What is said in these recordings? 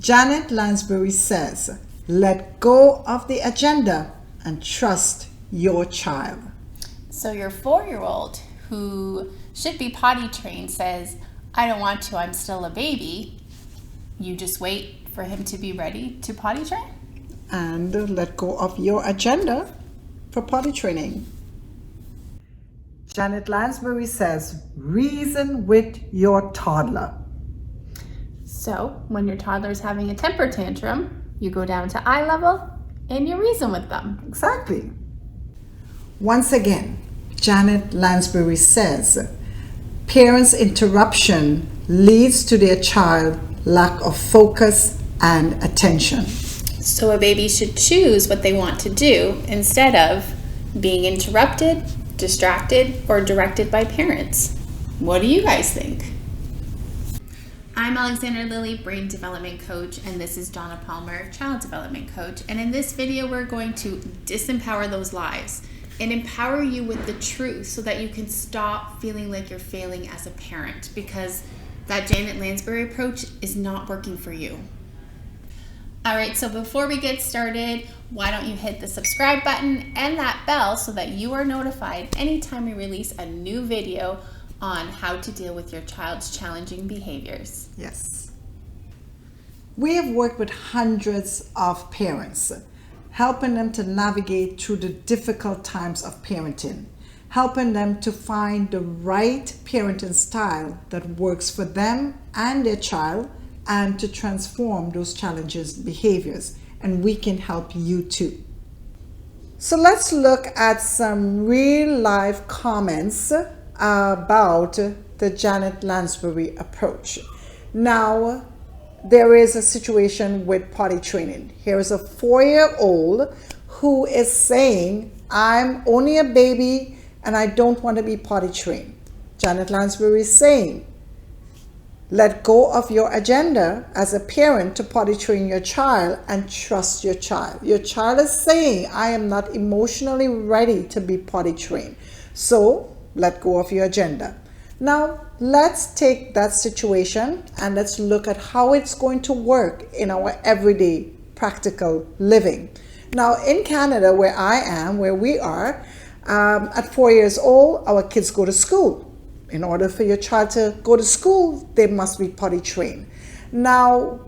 Janet Lansbury says, let go of the agenda and trust your child. So your 4-year-old who should be potty trained says, I don't want to, I'm still a baby. You just wait for him to be ready to potty train? And let go of your agenda for potty training. Janet Lansbury says, reason with your toddler. So when your toddler is having a temper tantrum, you go down to eye level and you reason with them. Exactly. Once again, Janet Lansbury says, parents' interruption leads to their child lack of focus and attention. So a baby should choose what they want to do instead of being interrupted, distracted, or directed by parents. What do you guys think? I'm Alexandra Lilly, Brain Development Coach, and this is Donna Palmer, Child Development Coach. And in this video, we're going to disempower those lies and empower you with the truth so that you can stop feeling like you're failing as a parent, because that Janet Lansbury approach is not working for you. All right, so before we get started, why don't you hit the subscribe button and that bell so that you are notified anytime we release a new video on how to deal with your child's challenging behaviors. Yes. We have worked with hundreds of parents, helping them to navigate through the difficult times of parenting, helping them to find the right parenting style that works for them and their child, and to transform those challenges behaviors. And we can help you too. So let's look at some real life comments about the Janet Lansbury approach. Now, there is a situation with potty training. Here is a 4-year-old who is saying, I'm only a baby and I don't want to be potty trained. Janet Lansbury is saying, let go of your agenda as a parent to potty train your child and trust your child. Your child is saying, I am not emotionally ready to be potty trained. So let go of your agenda. Now, let's take that situation and let's look at how it's going to work in our everyday practical living. Now, in Canada, where I am, where we are, at 4 years old, our kids go to school. In order for your child to go to school, they must be potty trained. Now,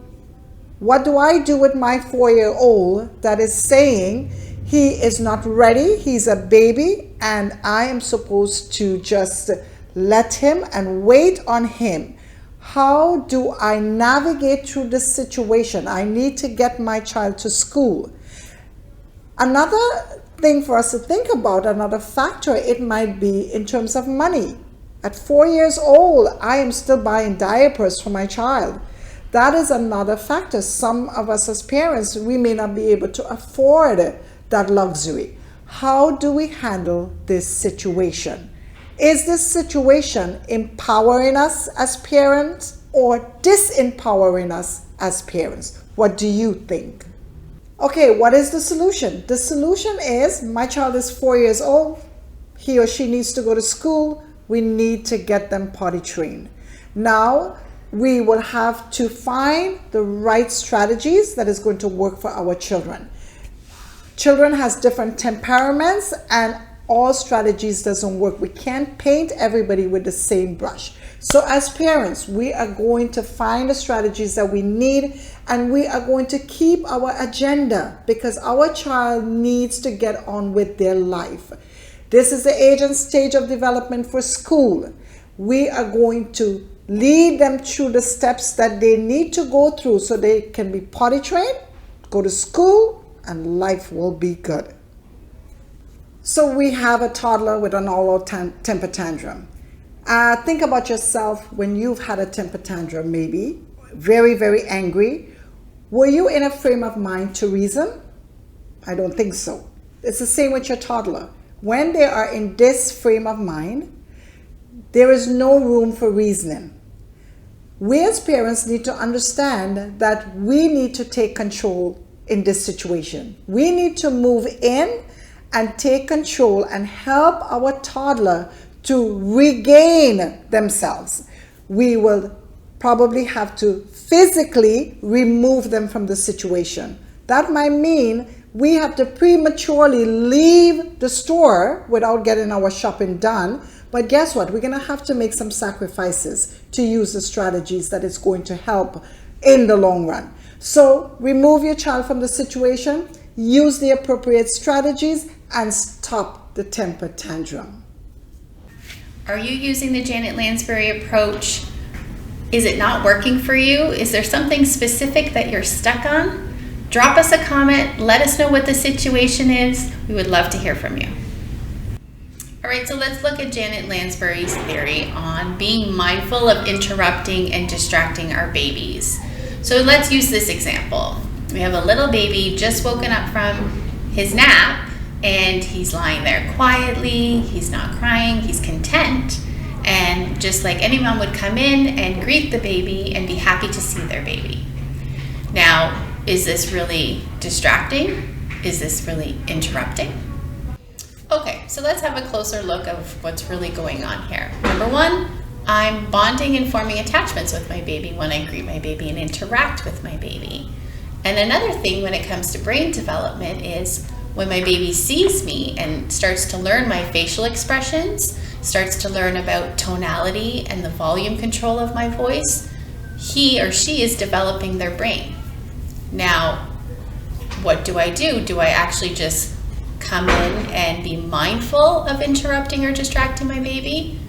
what do I do with my 4-year-old that is saying he is not ready, he's a baby, and I am supposed to just let him and wait on him? How do I navigate through this situation? I need to get my child to school. Another thing for us to think about, another factor, it might be in terms of money. At 4 years old, I am still buying diapers for my child. That is another factor. Some of us as parents, we may not be able to afford that luxury. How do we handle this situation? Is this situation empowering us as parents or disempowering us as parents? What do you think? Okay, what is the solution? The solution is, my child is 4 years old. He or she needs to go to school. We need to get them potty trained. Now, we will have to find the right strategies that is going to work for our children. Children has different temperaments and all strategies doesn't work. We can't paint everybody with the same brush. So as parents, we are going to find the strategies that we need, and we are going to keep our agenda because our child needs to get on with their life. This is the age and stage of development for school. We are going to lead them through the steps that they need to go through so they can be potty trained, go to school, and life will be good. So we have a toddler with an all-out temper tantrum. Think about yourself when you've had a temper tantrum, maybe very, very angry. Were you in a frame of mind to reason? I don't think so. It's the same with your toddler. When they are in this frame of mind, there is no room for reasoning. We as parents need to understand that we need to take control in this situation. We need to move in and take control and help our toddler to regain themselves. We will probably have to physically remove them from the situation. That might mean we have to prematurely leave the store without getting our shopping done. But guess what? We're going to have to make some sacrifices to use the strategies that is going to help in the long run. So remove your child from the situation, use the appropriate strategies, and stop the temper tantrum. Are you using the Janet Lansbury approach? Is it not working for you? Is there something specific that you're stuck on? Drop us a comment. Let us know what the situation is. We would love to hear from you. All right, so let's look at Janet Lansbury's theory on being mindful of interrupting and distracting our babies. So let's use this example. We have a little baby just woken up from his nap, and he's lying there quietly. He's not crying. He's content. And just like any mom would come in and greet the baby and be happy to see their baby. Now, is this really distracting? Is this really interrupting? Okay, so let's have a closer look of what's really going on here. Number one, I'm bonding and forming attachments with my baby when I greet my baby and interact with my baby. And another thing when it comes to brain development is when my baby sees me and starts to learn my facial expressions, starts to learn about tonality and the volume control of my voice, he or she is developing their brain. Now, what do? Do I actually just come in and be mindful of interrupting or distracting my baby?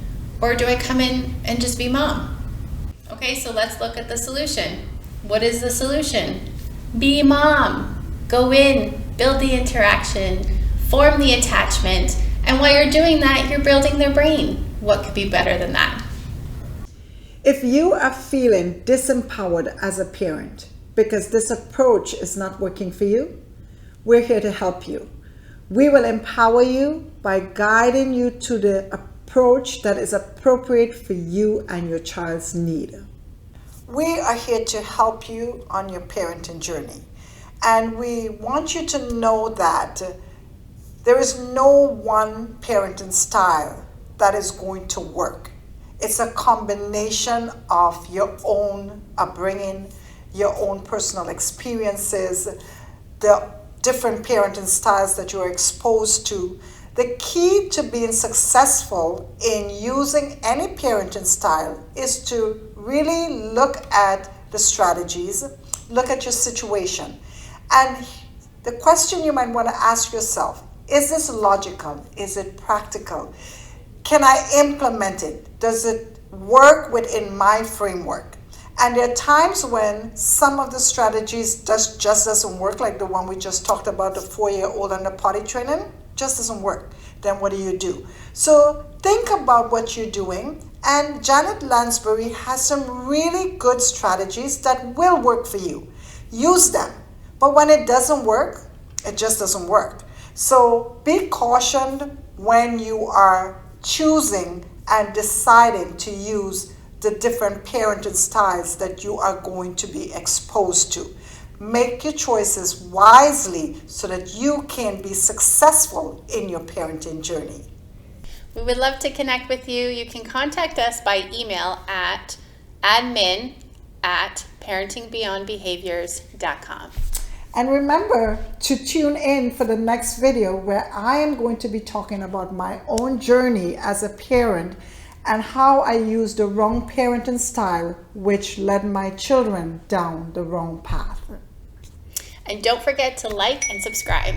Or do I come in and just be mom? Okay, so let's look at the solution. What is the solution? Be mom. Go in, build the interaction, form the attachment, and while you're doing that, you're building their brain. What could be better than that? If you are feeling disempowered as a parent because this approach is not working for you, we're here to help you. We will empower you by guiding you to the approach that is appropriate for you and your child's need. We are here to help you on your parenting journey. And we want you to know that there is no one parenting style that is going to work. It's a combination of your own upbringing, your own personal experiences, the different parenting styles that you're exposed to. The key to being successful in using any parenting style is to really look at the strategies, look at your situation. And the question you might want to ask yourself, is this logical? Is it practical? Can I implement it? Does it work within my framework? And there are times when some of the strategies just doesn't work, like the one we just talked about, the 4-year-old and the potty training, just doesn't work. Then what do? So think about what you're doing, and Janet Lansbury has some really good strategies that will work for you. Use them. But when it doesn't work, it just doesn't work. So be cautioned when you are choosing and deciding to use the different parenting styles that you are going to be exposed to. Make your choices wisely so that you can be successful in your parenting journey. We would love to connect with you. You can contact us by email at admin@parentingbeyondbehaviors.com. And remember to tune in for the next video where I am going to be talking about my own journey as a parent and how I used the wrong parenting style, which led my children down the wrong path. And don't forget to like and subscribe.